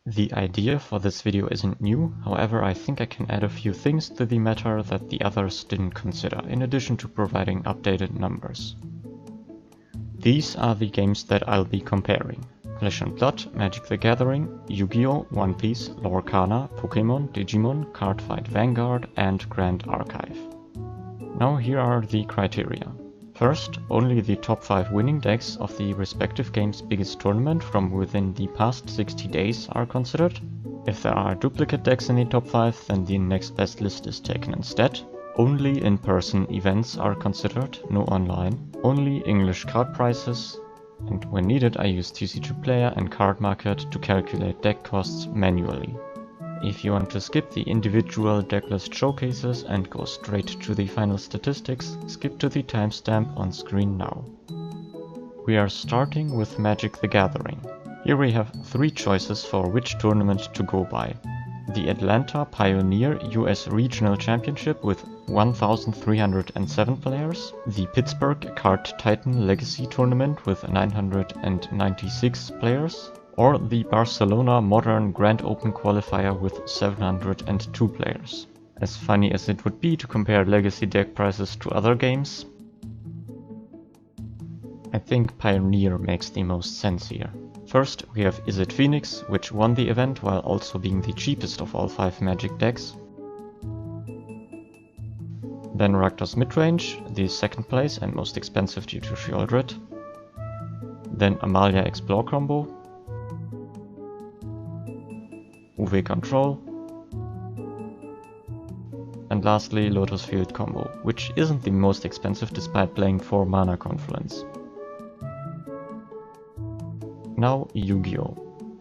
The idea for this video isn't new, however I think I can add a few things to the matter that the others didn't consider, in addition to providing updated numbers. These are the games that I'll be comparing: Flesh and Blood, Magic the Gathering, Yu-Gi-Oh!, One Piece, Lorcana, Pokémon, Digimon, Cardfight Vanguard, and Grand Archive. Now here are the criteria. First, only the top 5 winning decks of the respective game's biggest tournament from within the past 60 days are considered. If there are duplicate decks in the top 5, then the next best list is taken instead. Only in-person events are considered, no online. Only English card prices. And when needed, I use TCG Player and Card Market to calculate deck costs manually. If you want to skip the individual decklist showcases and go straight to the final statistics, skip to the timestamp on screen now. We are starting with Magic the Gathering. Here we have 3 choices for which tournament to go by. The Atlanta Pioneer US Regional Championship with 1,307 players, the Pittsburgh Card Titan Legacy Tournament with 996 players, or the Barcelona Modern Grand Open Qualifier with 702 players. As funny as it would be to compare legacy deck prices to other games, I think Pioneer makes the most sense here. First we have Is It Phoenix, which won the event while also being the cheapest of all 5 Magic decks. Then Rakdos Midrange, the second place and most expensive due to Sheoldred. Then Amalia Explore combo, UV Control, and lastly Lotus Field combo, which isn't the most expensive despite playing 4 mana Confluence. Now Yu-Gi-Oh!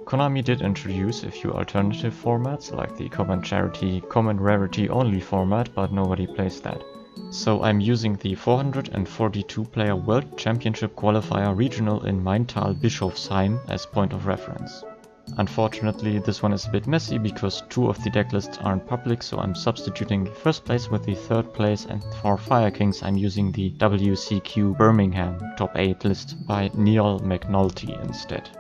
Konami did introduce a few alternative formats like the Common Charity, Common Rarity only format, but nobody plays that. So I'm using the 442 player World Championship Qualifier Regional in Maintal Bischofsheim as point of reference. Unfortunately, this one is a bit messy because 2 of the decklists aren't public, so I'm substituting the first place with the third place, and for Fire Kings I'm using the WCQ Birmingham top 8 list by Neil McNulty instead.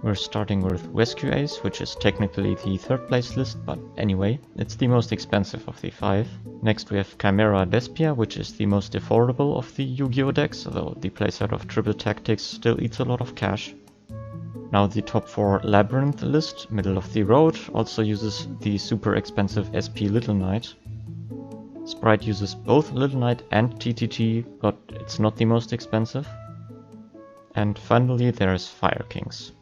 We're starting with Rescue Ace, which is technically the third place list, but anyway, it's the most expensive of the 5. Next we have Chimera Despia, which is the most affordable of the Yu-Gi-Oh! Decks, though the playset of Triple Tactics still eats a lot of cash. Now the top 4 Labyrinth list, middle of the road, also uses the super expensive SP Little Knight. Sprite uses both Little Knight and TTT, but it's not the most expensive. And finally there is Fire Kings.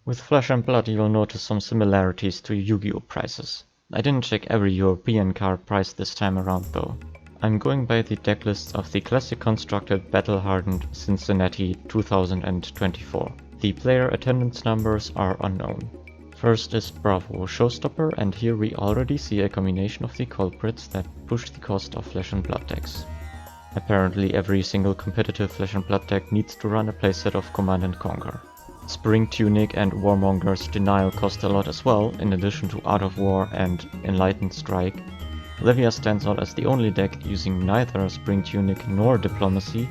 With Flesh and Blood you will notice some similarities to Yu-Gi-Oh! Prices. I didn't check every European card price this time around though. I'm going by the decklists of the classic constructed battle-hardened Cincinnati 2024. The player attendance numbers are unknown. First is Bravo Showstopper, and here we already see a combination of the culprits that push the cost of Flesh and Blood decks. Apparently every single competitive Flesh and Blood deck needs to run a playset of Command & Conquer. Spring Tunic and Warmonger's Denial cost a lot as well, in addition to Art of War and Enlightened Strike. Livia stands out as the only deck using neither Spring Tunic nor Diplomacy,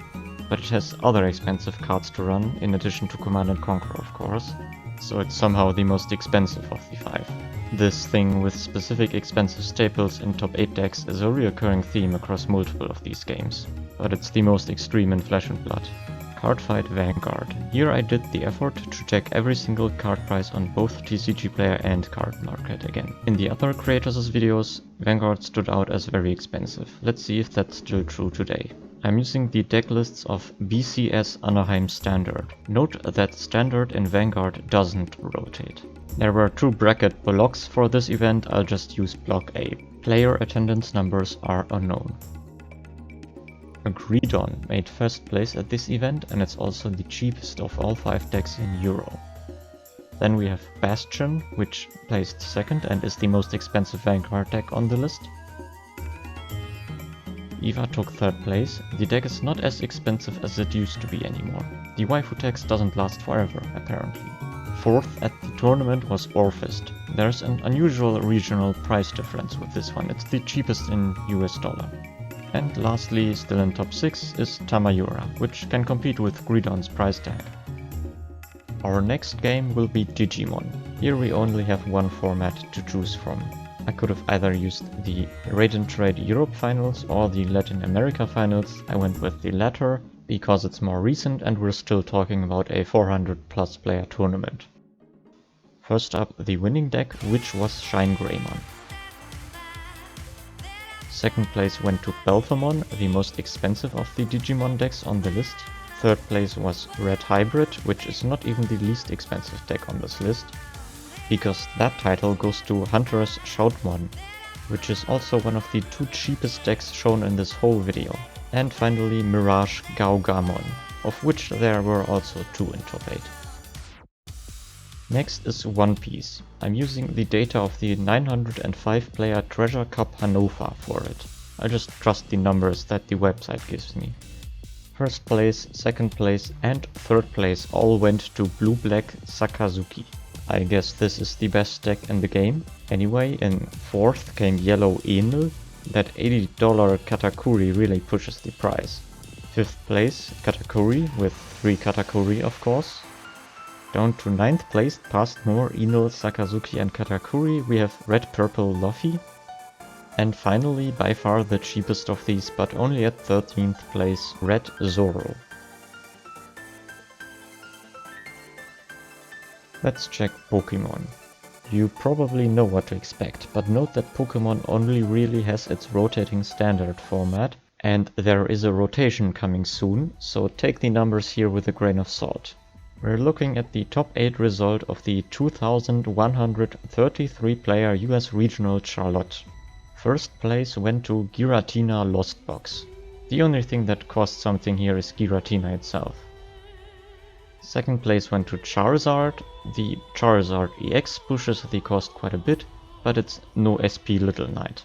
but it has other expensive cards to run, in addition to Command & Conquer of course, so it's somehow the most expensive of the 5. This thing with specific expensive staples in top 8 decks is a reoccurring theme across multiple of these games, but it's the most extreme in Flesh and Blood. Cardfight Vanguard. Here I did the effort to check every single card price on both TCG Player and Card Market again. In the other creators' videos, Vanguard stood out as very expensive. Let's see if that's still true today. I'm using the deck lists of BCS Anaheim Standard. Note that Standard in Vanguard doesn't rotate. There were 2 bracket blocks for this event, I'll just use block A. Player attendance numbers are unknown. Agreed-On made first place at this event, and it's also the cheapest of all 5 decks in Euro. Then we have Bastion, which placed second and is the most expensive Vanguard deck on the list. Eva took third place. The deck is not as expensive as it used to be anymore. The waifu text doesn't last forever, apparently. Fourth at the tournament was Orphist. There's an unusual regional price difference with this one, it's the cheapest in US dollar. And lastly, still in top 6 is Tamayura, which can compete with Greedon's price tag. Our next game will be Digimon. Here we only have one format to choose from. I could have either used the Raid and Trade Europe finals or the Latin America finals. I went with the latter because it's more recent and we're still talking about a 400 plus player tournament. First up, the winning deck, which was Shine Greymon. Second place went to Belphamon, the most expensive of the Digimon decks on the list. Third place was Red Hybrid, which is not even the least expensive deck on this list, because that title goes to Hunter's Shoutmon, which is also one of the two cheapest decks shown in this whole video. And finally Mirage Gaugamon, of which there were also two in top 8. Next is One Piece. I'm using the data of the 905 player Treasure Cup Hannover for it. I just trust the numbers that the website gives me. First place, second place and third place all went to Blue-Black Sakazuki. I guess this is the best deck in the game. Anyway, in fourth came Yellow Enel. That $80 Katakuri really pushes the price. Fifth place, Katakuri, with 3 Katakuri of course. Down to 9th place, past more Enel, Sakazuki and Katakuri, we have Red Purple Luffy. And finally, by far the cheapest of these, but only at 13th place, Red Zoro. Let's check Pokemon. You probably know what to expect, but note that Pokemon only really has its rotating standard format, and there is a rotation coming soon, so take the numbers here with a grain of salt. We're looking at the top 8 result of the 2133 player US Regional Charlotte. First place went to Giratina Lost Box. The only thing that costs something here is Giratina itself. Second place went to Charizard. The Charizard EX pushes the cost quite a bit, but it's no SP Little Knight.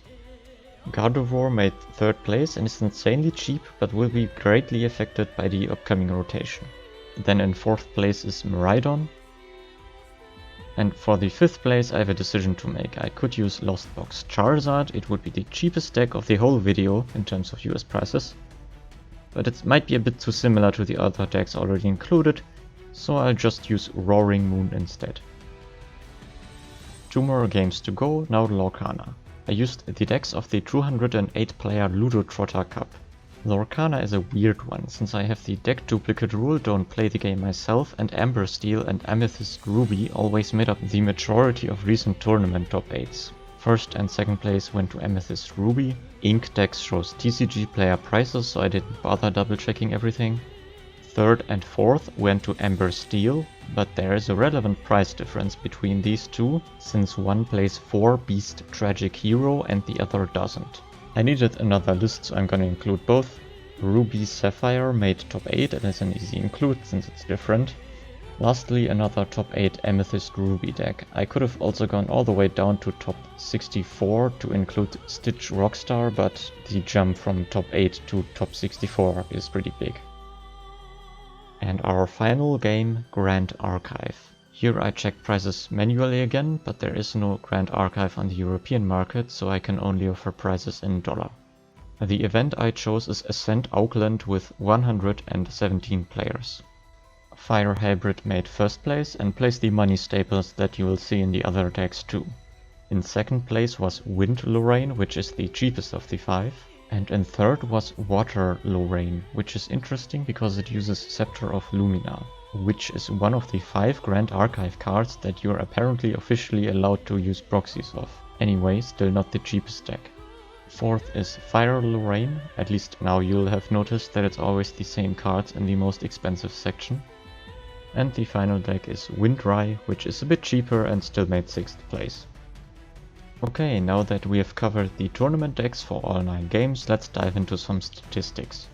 Gardevoir made third place and is insanely cheap, but will be greatly affected by the upcoming rotation. Then in fourth place is Miraidon. And for the fifth place I have a decision to make. I could use Lost Box Charizard, it would be the cheapest deck of the whole video in terms of US prices. But it might be a bit too similar to the other decks already included, so I'll just use Roaring Moon instead. 2 more games to go, now Lorcana. I used the decks of the 208 player Ludo Trotter Cup. Lorcana is a weird one, since I have the deck duplicate rule, don't play the game myself, and Amber Steel and Amethyst Ruby always made up the majority of recent tournament top 8s. First and second place went to Amethyst Ruby. Ink decks shows TCG player prices, so I didn't bother double checking everything. Third and fourth went to Amber Steel, but there is a relevant price difference between these two, since one plays 4 Beast Tragic Hero and the other doesn't. I needed another list, so I'm gonna include both. Ruby Sapphire made top 8 and is an easy include since it's different. Lastly, another top 8 Amethyst Ruby deck. I could have also gone all the way down to top 64 to include Stitch Rockstar, but the jump from top 8 to top 64 is pretty big. And our final game, Grand Archive. Here I checked prices manually again, but there is no Grand Archive on the European market, so I can only offer prices in dollar. The event I chose is Ascent Auckland with 117 players. Fire Hybrid made first place and placed the money staples that you will see in the other decks too. In second place was Wind Lorraine, which is the cheapest of the 5. And in third was Water Lorraine, which is interesting because it uses Scepter of Lumina, which is one of the 5 Grand Archive cards that you're apparently officially allowed to use proxies of. Anyway, still not the cheapest deck. Fourth is Fire Lorraine, at least now you'll have noticed that it's always the same cards in the most expensive section. And the final deck is Windrai, which is a bit cheaper and still made 6th place. Okay, now that we have covered the tournament decks for all 9 games, let's dive into some statistics.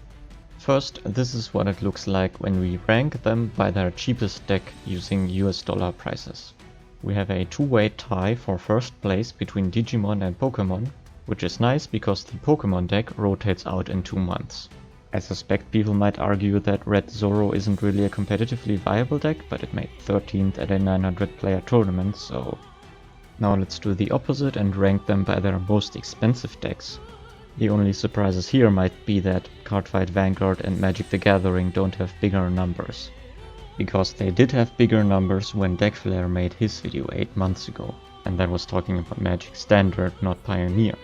First, this is what it looks like when we rank them by their cheapest deck using US dollar prices. We have a 2-way tie for first place between Digimon and Pokemon, which is nice because the Pokemon deck rotates out in 2 months. I suspect people might argue that Red Zoro isn't really a competitively viable deck, but it made 13th at a 900 player tournament, so... Now let's do the opposite and rank them by their most expensive decks. The only surprises here might be that Cardfight Vanguard and Magic the Gathering don't have bigger numbers. because they did have bigger numbers when Deckflare made his video 8 months ago, and that was talking about Magic Standard, not Pioneer.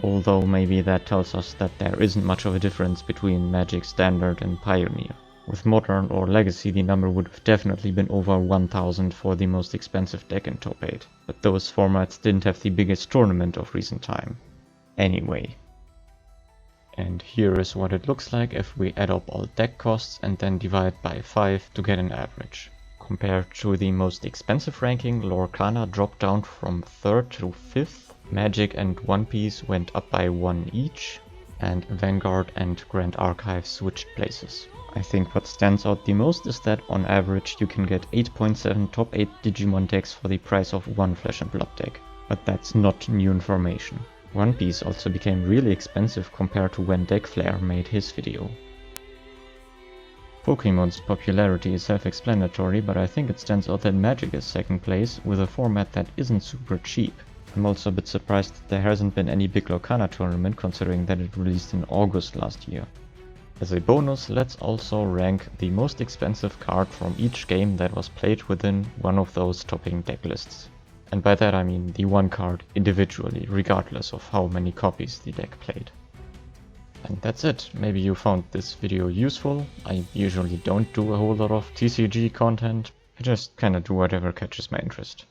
Although maybe that tells us that there isn't much of a difference between Magic Standard and Pioneer. With Modern or Legacy the number would have definitely been over 1000 for the most expensive deck in top 8, but those formats didn't have the biggest tournament of recent time. Anyway. And here is what it looks like if we add up all deck costs and then divide by 5 to get an average. Compared to the most expensive ranking, Lorcana dropped down from 3rd to 5th, Magic and One Piece went up by 1 each, and Vanguard and Grand Archive switched places. I think what stands out the most is that on average you can get 8.7 top 8 Digimon decks for the price of one Flesh and Blood deck. But that's not new information. One Piece also became really expensive compared to when Deckflare made his video. Pokemon's popularity is self-explanatory, but I think it stands out that Magic is second place with a format that isn't super cheap. I'm also a bit surprised that there hasn't been any big Lorcana tournament considering that it released in August last year. As a bonus, let's also rank the most expensive card from each game that was played within one of those topping deck lists. And by that I mean the one card individually, regardless of how many copies the deck played. And that's it. Maybe you found this video useful. I usually don't do a whole lot of TCG content. I just kinda do whatever catches my interest.